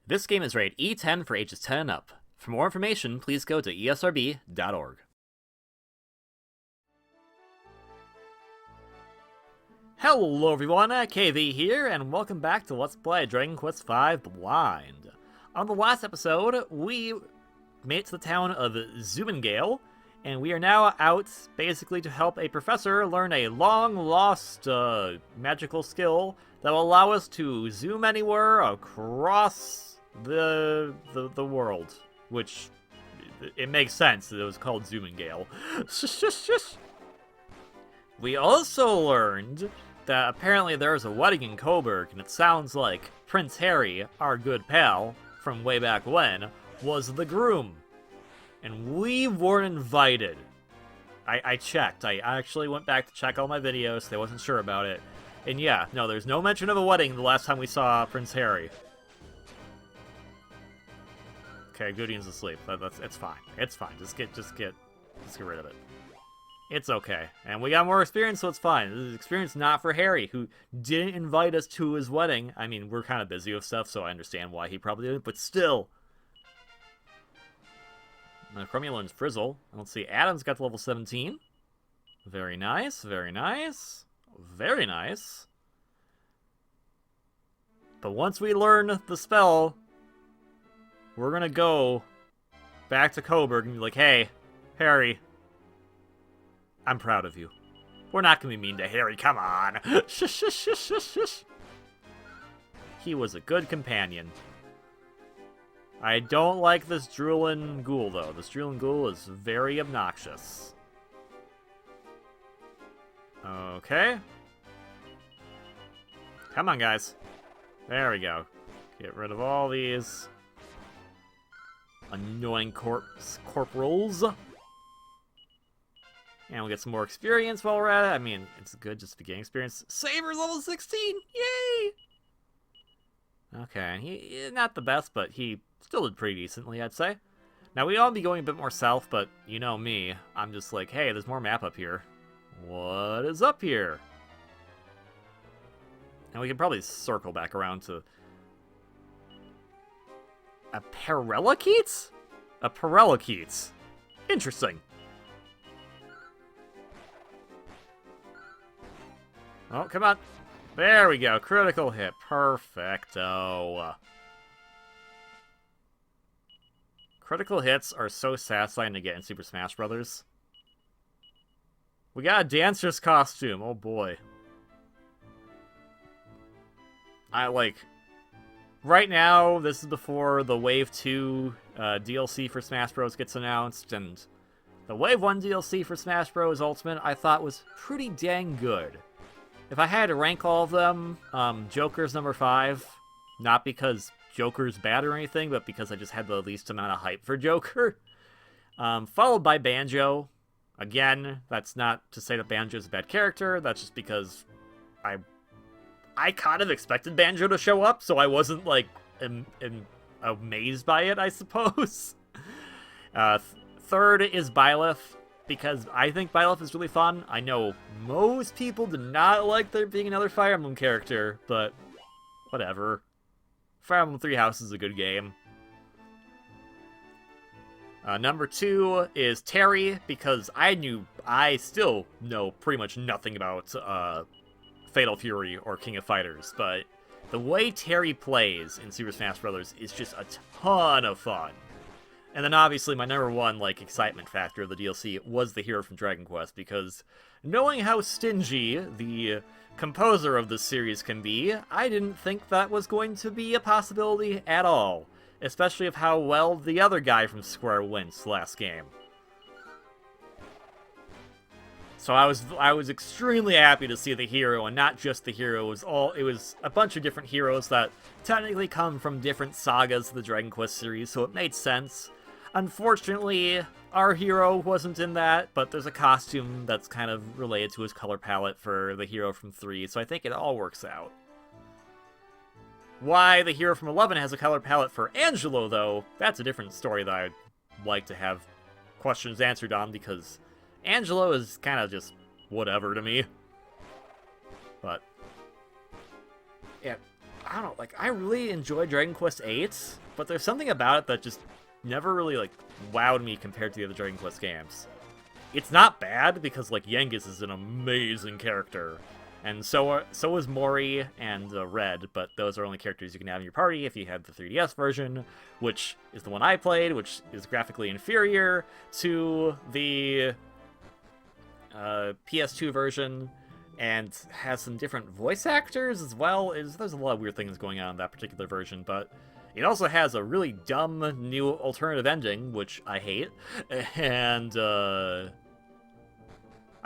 This game is rated E10 for ages 10 and up. For more information, please go to esrb.org. Hello everyone, KV here, and welcome back to Let's Play Dragon Quest V Blind. On the last episode, we made it to the town of Zumengale, and we are now out basically to help a professor learn a long-lost magical skill that will allow us to zoom anywhere across the world, which it makes sense that it was called Zumengale. We also learned that apparently there's a wedding in Coburg, and it sounds like Prince Harry, our good pal from way back when, was the groom. And we weren't invited. I checked. I actually went back to check all my videos. I wasn't sure about it. And yeah, no, there's no mention of a wedding the last time we saw Prince Harry. Okay, Goodion's asleep. It's fine. It's fine. Just get rid of it. It's okay. And we got more experience, so it's fine. This is experience not for Harry, who didn't invite us to his wedding. I mean, we're kind of busy with stuff, so I understand why he probably didn't, but still. Chromia learns Frizzle. Let's see, Adam's got to level 17. Very nice, very nice. Very nice. But once we learn the spell, we're gonna go back to Coburg and be like, hey, Harry, I'm proud of you. We're not gonna be mean to Harry, come on. Shush, shush, shush, shush, shush. He was a good companion. I don't like this drooling ghoul, though. This drooling ghoul is very obnoxious. Okay. Come on, guys. There we go. Get rid of all these annoying corporals. And we'll get some more experience while we're at it. I mean, it's good just to be getting experience. Saber's level 16! Yay! Okay, he not the best, but he still did pretty decently, I'd say. Now, we ought to be going a bit more south, but you know me. I'm just like, hey, there's more map up here. What is up here? And we can probably circle back around to... A Paralakeets? A Paralakeets. Interesting. Oh, come on. There we go. Critical hit. Perfecto. Critical hits are so satisfying to get in Super Smash Bros. We got a dancer's costume. Oh boy. Right now, this is before the Wave 2 DLC for Smash Bros. Gets announced, and the Wave 1 DLC for Smash Bros. Ultimate I thought was pretty dang good. If I had to rank all of them, Joker's number 5, not because Joker's bad or anything, but because I just had the least amount of hype for Joker. Followed by Banjo. Again, that's not to say that Banjo's a bad character, that's just because I kind of expected Banjo to show up, so I wasn't, like, amazed by it, I suppose. Third is Byleth, because I think Byleth is really fun. I know most people do not like there being another Fire Emblem character, but whatever. Fire Emblem Three Houses is a good game. Number 2 is Terry, because I still know pretty much nothing about Fatal Fury or King of Fighters, but the way Terry plays in Super Smash Bros. Is just a ton of fun. And then obviously my number 1 excitement factor of the DLC was the hero from Dragon Quest, because knowing how stingy the composer of this series can be, I didn't think that was going to be a possibility at all, especially of how well the other guy from Square went last game. So I was extremely happy to see the hero, and not just the hero. It was a bunch of different heroes that technically come from different sagas of the Dragon Quest series, so it made sense. Unfortunately, our hero wasn't in that, but there's a costume that's kind of related to his color palette for the hero from 3, so I think it all works out. Why the hero from 11 has a color palette for Angelo, though, that's a different story that I'd like to have questions answered on, because Angelo is kind of just whatever to me. But yeah, I don't know, like, I really enjoy Dragon Quest VIII, but there's something about it that just never really, like, wowed me compared to the other Dragon Quest games. It's not bad, because, like, Yengus is an amazing character, and so is Mori and Red, but those are only characters you can have in your party if you have the 3DS version, which is the one I played, which is graphically inferior to the PS2 version, and has some different voice actors as well. There's a lot of weird things going on in that particular version, but it also has a really dumb new alternative ending, which I hate, and I'm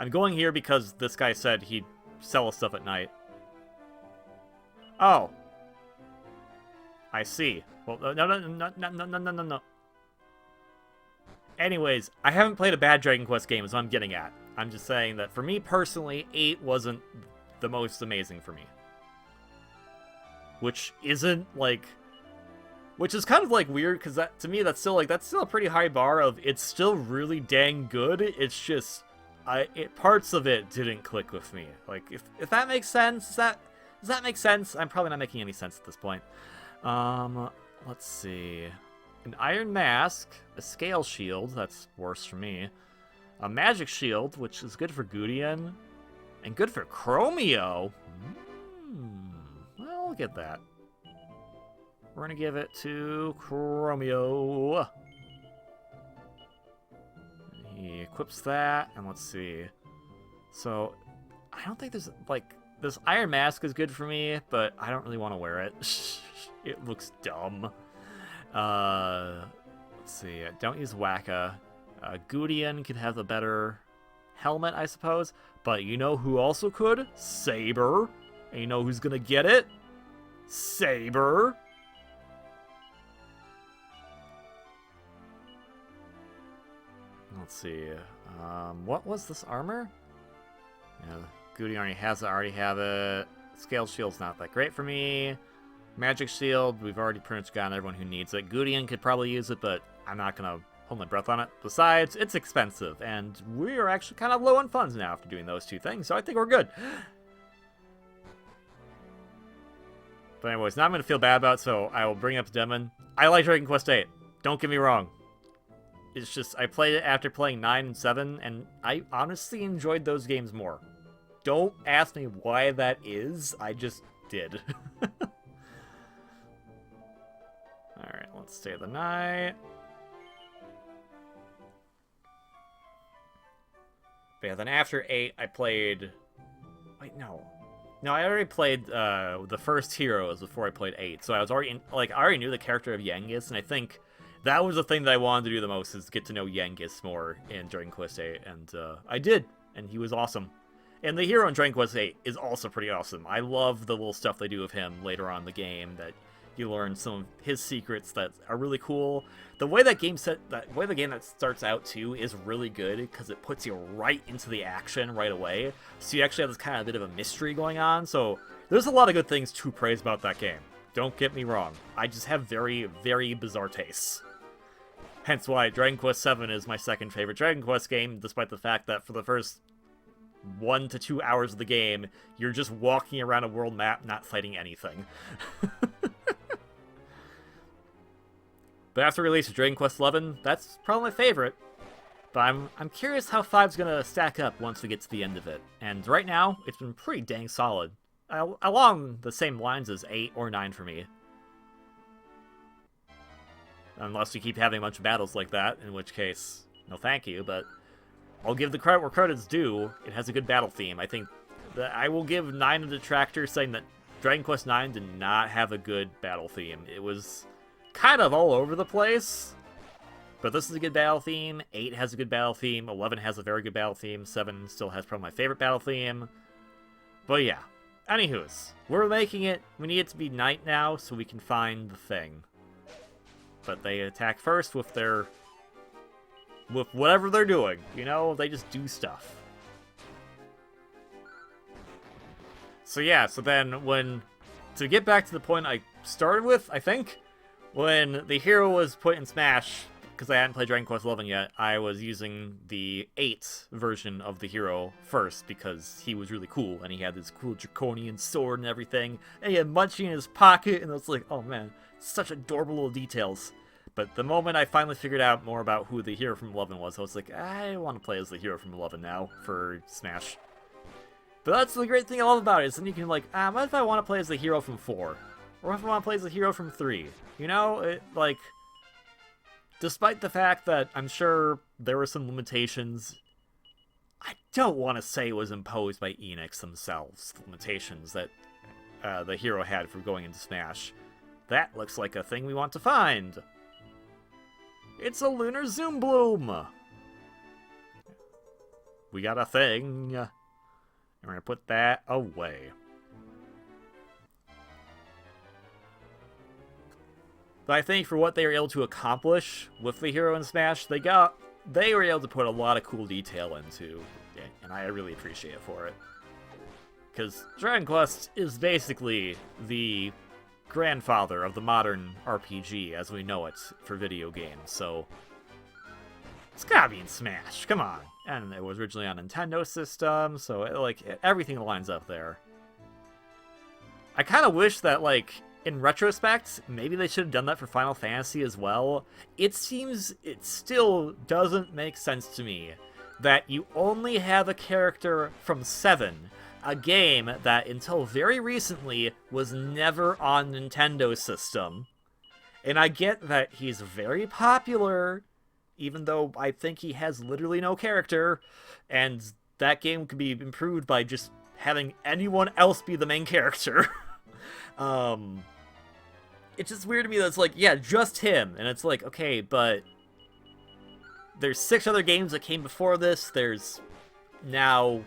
going here because this guy said he'd sell us stuff at night. Oh. I see. Well, no. Anyways, I haven't played a bad Dragon Quest game, is what I'm getting at. I'm just saying that for me personally, 8 wasn't the most amazing for me. Which isn't, like... Which is kind of, like, weird, because to me, that's still a pretty high bar of, it's still really dang good, it's just... parts of it didn't click with me. Like, if that makes sense, does that make sense? I'm probably not making any sense at this point. Let's see. An Iron Mask, a Scale Shield, that's worse for me. A Magic Shield, which is good for Gudien, and good for Chromio. Well, look at that. We're gonna give it to Chromio. He equips that, and let's see. So, I don't think there's, like, this Iron Mask is good for me, but I don't really want to wear it. It looks dumb. Let's see. Don't use Waka. Gudien could have the better helmet, I suppose. But you know who also could? Saber. And you know who's gonna get it? Saber. Let's see. What was this armor? Yeah, Gudien already has it. I already have it. Scale Shield's not that great for me. Magic Shield, we've already pretty much gotten everyone who needs it. Gudien could probably use it, but I'm not gonna hold my breath on it. Besides, it's expensive, and we are actually kind of low on funds now after doing those two things, so I think we're good. But anyways, now I'm gonna feel bad about it, so I will bring up Demon. I like Dragon Quest VIII. Don't get me wrong. It's just, I played it after playing 9 and 7, and I honestly enjoyed those games more. Don't ask me why that is, I just did. Alright, let's stay the night. But yeah, then after 8, I played... Wait, no. No, I already played the first Heroes before I played 8, so I was already, I already knew the character of Yengus, and I think that was the thing that I wanted to do the most, is get to know Yengus more in Dragon Quest VIII, and I did, and he was awesome. And the hero in Dragon Quest VIII is also pretty awesome. I love the little stuff they do with him later on in the game, that you learn some of his secrets that are really cool. The way the game that starts out too is really good, because it puts you right into the action right away. So you actually have this kind of bit of a mystery going on. So there's a lot of good things to praise about that game. Don't get me wrong. I just have very, very bizarre tastes. Hence why Dragon Quest VII is my second favorite Dragon Quest game, despite the fact that for the first 1 to 2 hours of the game, you're just walking around a world map, not fighting anything. But after release of Dragon Quest XI, that's probably my favorite. But I'm curious how 5's gonna stack up once we get to the end of it. And right now, it's been pretty dang solid. Along the same lines as 8 or 9 for me. Unless we keep having a bunch of battles like that, in which case, no thank you, but I'll give the credit where credit's due. It has a good battle theme. I think that I will give 9 a detractor, saying that Dragon Quest IX did not have a good battle theme. It was kind of all over the place, but this is a good battle theme. 8 has a good battle theme. 11 has a very good battle theme. 7 still has probably my favorite battle theme. But yeah, anywho's, we're making it. We need it to be night now so we can find the thing. But they attack first with whatever they're doing. You know, they just do stuff. So yeah, so then to get back to the point I started with, I think, when the hero was put in Smash, because I hadn't played Dragon Quest XI yet, I was using the 8 version of the hero first because he was really cool, and he had this cool draconian sword and everything, and he had Munchie in his pocket, and it was like, oh man, such adorable little details. But the moment I finally figured out more about who the hero from 11 was, I was like, I want to play as the hero from 11 now for Smash. But that's the great thing I love about it, is then you can like, what if I want to play as the hero from 4? Or if I want to play as the hero from 3? You know, it, like, despite the fact that I'm sure there were some limitations, I don't want to say it was imposed by Enix themselves, the limitations that the hero had for going into Smash. That looks like a thing we want to find. It's a Lunar Zoom Bloom! We got a thing. And we're gonna put that away. But I think for what they were able to accomplish with the hero in Smash, they were able to put a lot of cool detail into it, and I really appreciate it for it. Because Dragon Quest is basically the grandfather of the modern RPG as we know it for video games, so it's gotta be in Smash, come on. And it was originally on Nintendo system, so everything lines up there. I kind of wish that, like, in retrospect, maybe they should have done that for Final Fantasy as well. It seems it still doesn't make sense to me that you only have a character from 7, a game that until very recently was never on Nintendo system. And I get that he's very popular, even though I think he has literally no character, and that game could be improved by just having anyone else be the main character. It's just weird to me that it's like, yeah, just him, and it's like, okay, but there's 6 other games that came before this. There's now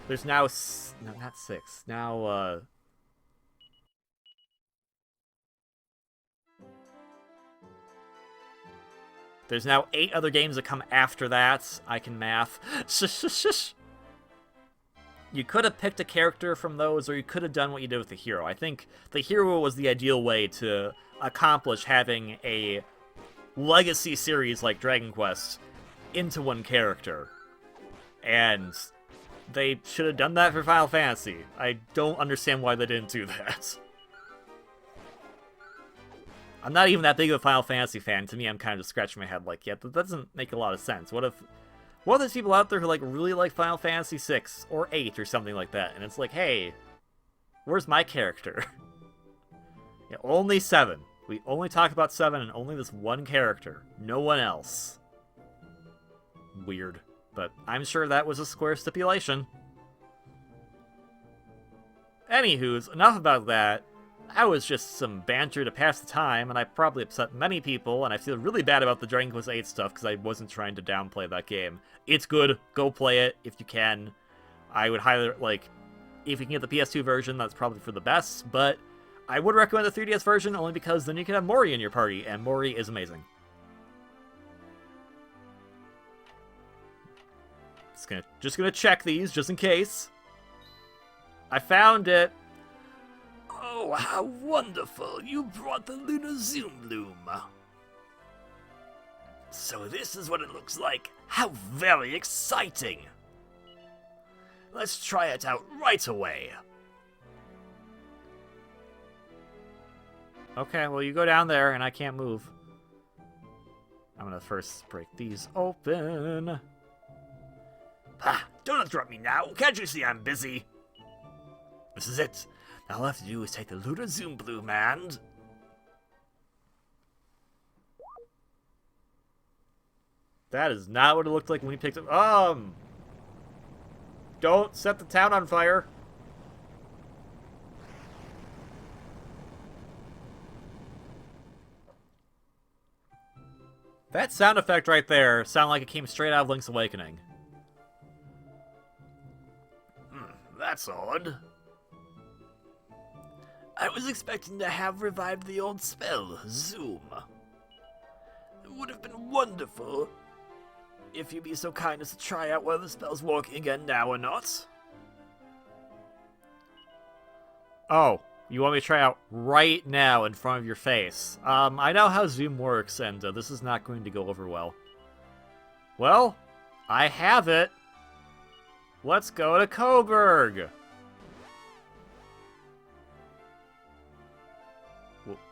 no, not 6. Now, there's now 8 other games that come after that. I can math. You could have picked a character from those, or you could have done what you did with the hero. I think the hero was the ideal way to accomplish having a legacy series like Dragon Quest into one character. And they should have done that for Final Fantasy. I don't understand why they didn't do that. I'm not even that big of a Final Fantasy fan. To me, I'm kind of just scratching my head like, yeah, that doesn't make a lot of sense. What if there's people out there who like really like Final Fantasy 6 or 8 or something like that, and it's like, hey, where's my character? Yeah, only 7. We only talk about 7 and only this one character. No one else. Weird. But I'm sure that was a Square stipulation. Anywho's, enough about that. That was just some banter to pass the time, and I probably upset many people, and I feel really bad about the Dragon Quest VIII stuff because I wasn't trying to downplay that game. It's good. Go play it if you can. I would highly, like, if you can get the PS2 version, that's probably for the best, but I would recommend the 3DS version only because then you can have Mori in your party, and Mori is amazing. Just gonna check these, just in case. I found it. Oh, how wonderful! You brought the Lunar Zoom Bloom. So this is what it looks like. How very exciting! Let's try it out right away. Okay, well you go down there and I can't move. I'm gonna first break these open. Ah, don't interrupt me now. Can't you see I'm busy? This is it. All I have to do is take the Lunar Zoom Bloom and... That is not what it looked like when we picked it. Don't set the town on fire. That sound effect right there sounded like it came straight out of Link's Awakening. That's odd. I was expecting to have revived the old spell, Zoom. It would have been wonderful if you'd be so kind as to try out whether the spell's working again now or not. Oh, You want me to try out right now in front of your face. I know how Zoom works, and this is not going to go over well. Well, I have it. Let's go to Coburg.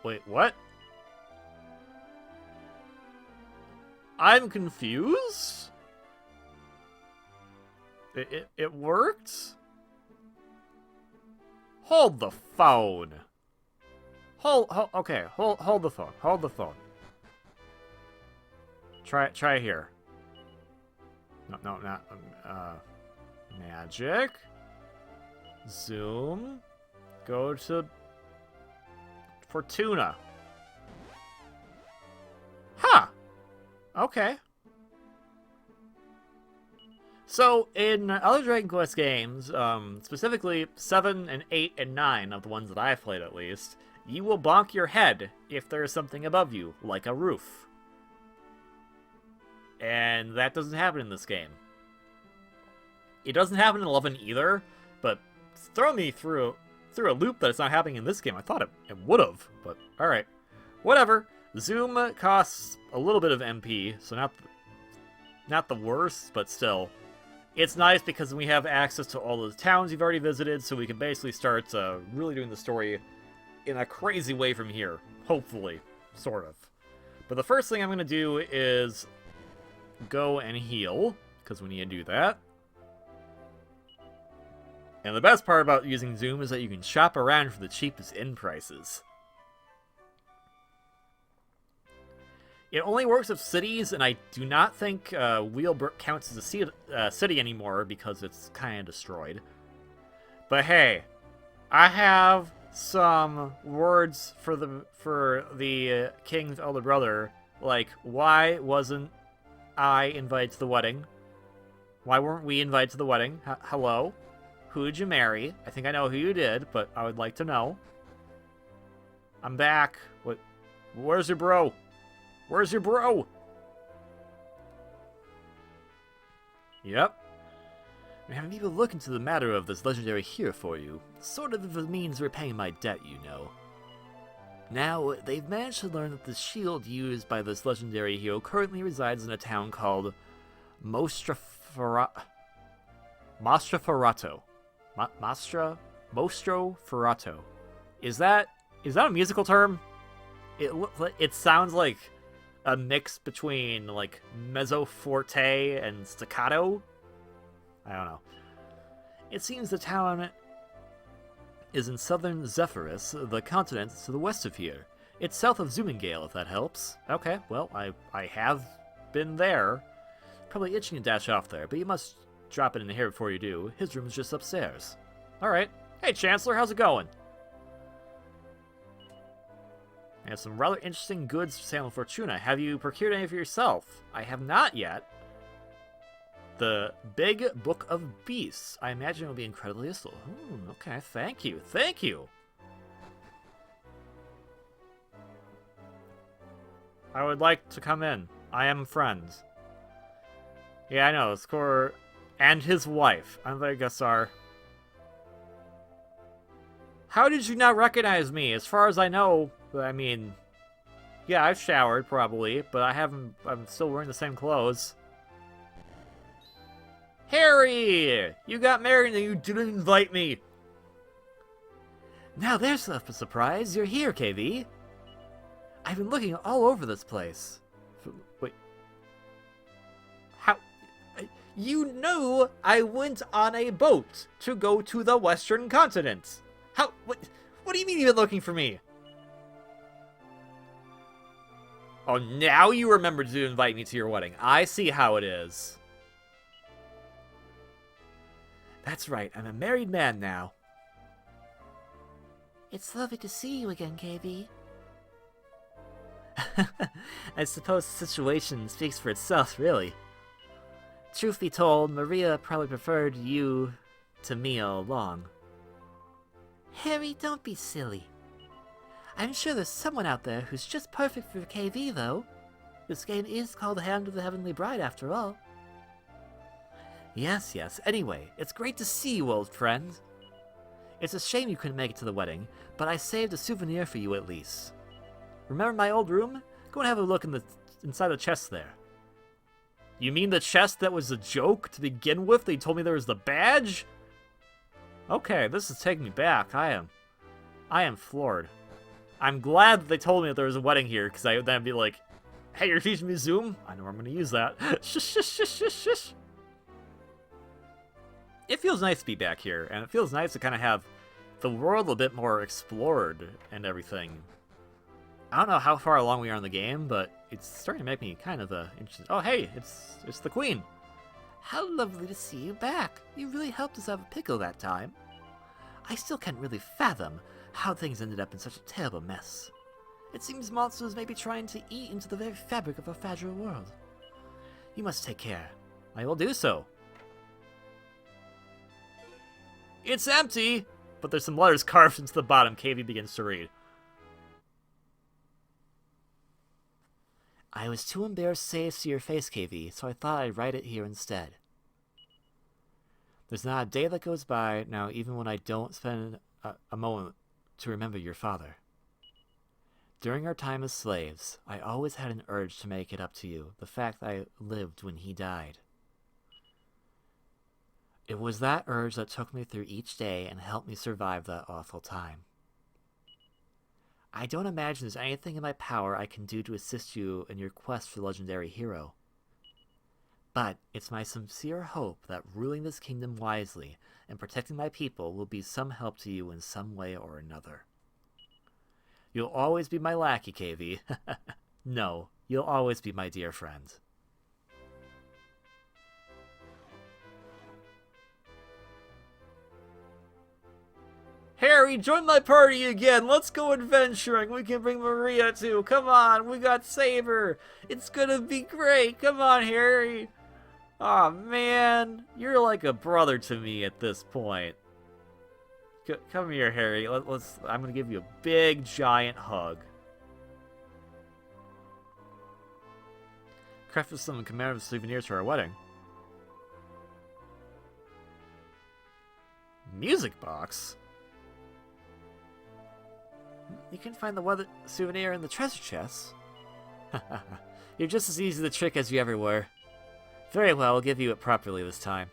Wait, what? I'm confused? It worked? Hold the phone. Hold the phone. Hold the phone. Try here. No, not, magic. Zoom. Go to Fortuna. Huh. Okay. So, in other Dragon Quest games, specifically 7 and 8 and 9 of the ones that I've played at least, you will bonk your head if there is something above you, like a roof. And that doesn't happen in this game. It doesn't happen in 11 either, but throw me through a loop that it's not happening in this game. I thought it would have, but alright. Whatever. Zoom costs a little bit of MP, so not the worst, but still. It's nice because we have access to all the towns you've already visited, so we can basically start really doing the story in a crazy way from here. Hopefully. Sort of. But the first thing I'm going to do is go and heal, because we need to do that. And the best part about using Zoom is that you can shop around for the cheapest inn prices. It only works with cities, and I do not think Wheelbrook counts as a city anymore because it's kind of destroyed. But hey, I have some words for the king's elder brother. Like, why wasn't I invited to the wedding? Why weren't we invited to the wedding? Hello? Who did you marry? I think I know who you did, but I would like to know. I'm back. What? Where's your bro? Where's your bro? Yep. I'm having people look into the matter of this legendary hero for you. Sort of a means repaying my debt, you know. Now, they've managed to learn that the shield used by this legendary hero currently resides in a town called Mostroferrato. Mostroferrato. Is that a musical term? It sounds like a mix between, like, mezzo forte and staccato? I don't know. It seems the town is in southern Zephyrus, the continent to the west of here. It's south of Zoomingale, if that helps. Okay, well, I have been there. Probably itching to dash off there, but you must drop it in here before you do. His room is just upstairs. Alright. Hey, Chancellor, how's it going? I have some rather interesting goods for sale in Fortuna. Have you procured any for yourself? I have not yet. The Big Book of Beasts. I imagine it will be incredibly useful. Okay, thank you. Thank you! I would like to come in. I am friends. Yeah, I know. Score and his wife. I'm Vegasar. How did you not recognize me? As far as I know, I mean, yeah, I've showered probably, but I'm still wearing the same clothes. Harry! You got married and you didn't invite me! Now there's a surprise. You're here, KV. I've been looking all over this place. Wait. How? You knew I went on a boat to go to the Western continent. How? What do you mean you've been looking for me? Oh, now you remember to invite me to your wedding. I see how it is. That's right, I'm a married man now. It's lovely to see you again, KB. I suppose the situation speaks for itself, really. Truth be told, Maria probably preferred you to me all along. Harry, don't be silly. I'm sure there's someone out there who's just perfect for KV, though. This game is called Hand of the Heavenly Bride, after all. Yes. Anyway, it's great to see you, old friend. It's a shame you couldn't make it to the wedding, but I saved a souvenir for you at least. Remember my old room? Go and have a look inside the chest there. You mean the chest that was a joke to begin with? They told me there was the badge? Okay, this is taking me back. I am floored. I'm glad that they told me that there was a wedding here, because I would then be like, hey, you're teaching me Zoom? I know I'm going to use that. Shush, shush, shush, shush, shush. It feels nice to be back here, and it feels nice to kind of have the world a bit more explored and everything. I don't know how far along we are in the game, but it's starting to make me kind of interested. Oh, hey, it's the Queen. How lovely to see you back. You really helped us have a pickle that time. I still can't really fathom how things ended up in such a terrible mess. It seems monsters may be trying to eat into the very fabric of our fragile world. You must take care. I will do so. It's empty! But there's some letters carved into the bottom. KV begins to read. I was too embarrassed to say it to your face, KV, so I thought I'd write it here instead. There's not a day that goes by now, even when I don't spend a moment to remember your father. During our time as slaves, I always had an urge to make it up to you, the fact that I lived when he died. It was that urge that took me through each day and helped me survive that awful time. I don't imagine there's anything in my power I can do to assist you in your quest for the legendary hero. But it's my sincere hope that ruling this kingdom wisely and protecting my people will be some help to you in some way or another. You'll always be my lackey, KV. No, you'll always be my dear friend. Harry, join my party again. Let's go adventuring. We can bring Maria too. Come on, we got Saber. It's gonna be great. Come on, Harry. Aw, man. You're like a brother to me at this point. Come here, Harry. I'm gonna give you a big, giant hug. Crafted some commemorative souvenirs for our wedding. Music box? You can find the souvenir in the treasure chest. You're just as easy to trick as you ever were. Very well, I'll give you it properly this time.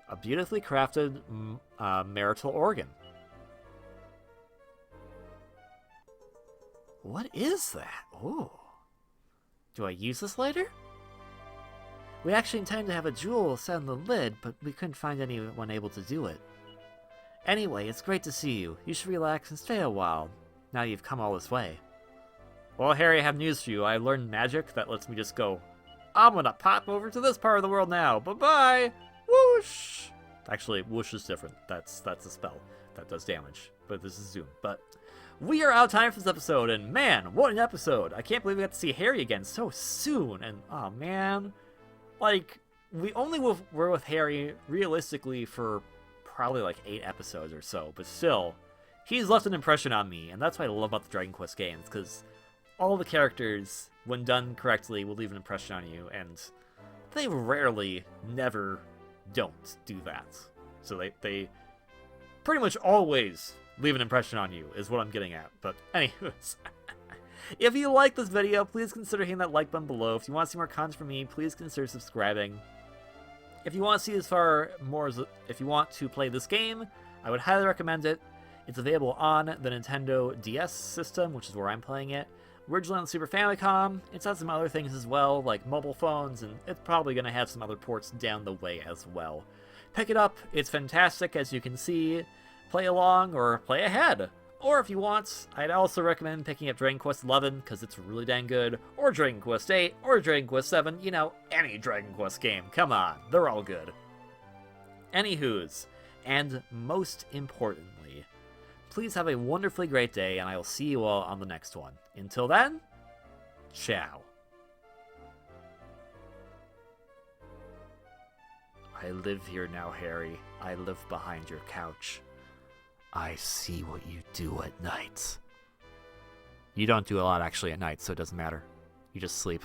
A beautifully crafted marital organ. What is that? Ooh. Do I use this later? We actually intended to have a jewel set on the lid, but we couldn't find anyone able to do it. Anyway, it's great to see you. You should relax and stay a while, now you've come all this way. Well, Harry, I have news for you. I learned magic that lets me just go, I'm gonna pop over to this part of the world now. Bye-bye! Whoosh! Actually, whoosh is different. That's a spell that does damage. But this is Zoom. But we are out of time for this episode, and man, what an episode! I can't believe we got to see Harry again so soon, and oh man. Like, we only were with Harry, realistically, for probably like 8 episodes or so, but still, he's left an impression on me, and that's what I love about the Dragon Quest games, because all the characters, when done correctly, will leave an impression on you, and they rarely, never don't do that. So they pretty much always leave an impression on you, is what I'm getting at. But anyways, if you like this video, please consider hitting that like button below. If you want to see more content from me, please consider subscribing. If you want to see if you want to play this game, I would highly recommend it. It's available on the Nintendo DS system, which is where I'm playing it. Originally on the Super Famicom. It's had some other things as well, like mobile phones, and it's probably going to have some other ports down the way as well. Pick it up. It's fantastic, as you can see. Play along or play ahead. Or if you want, I'd also recommend picking up Dragon Quest XI, because it's really dang good, or Dragon Quest VIII, or Dragon Quest VII, you know, any Dragon Quest game. Come on, they're all good. Anywho's, and most importantly, please have a wonderfully great day, and I will see you all on the next one. Until then, ciao. I live here now, Harry. I live behind your couch. I see what you do at night. You don't do a lot actually at night, so it doesn't matter. You just sleep.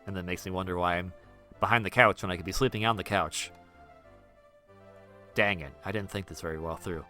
And that makes me wonder why I'm behind the couch when I could be sleeping on the couch. Dang it, I didn't think this very well through.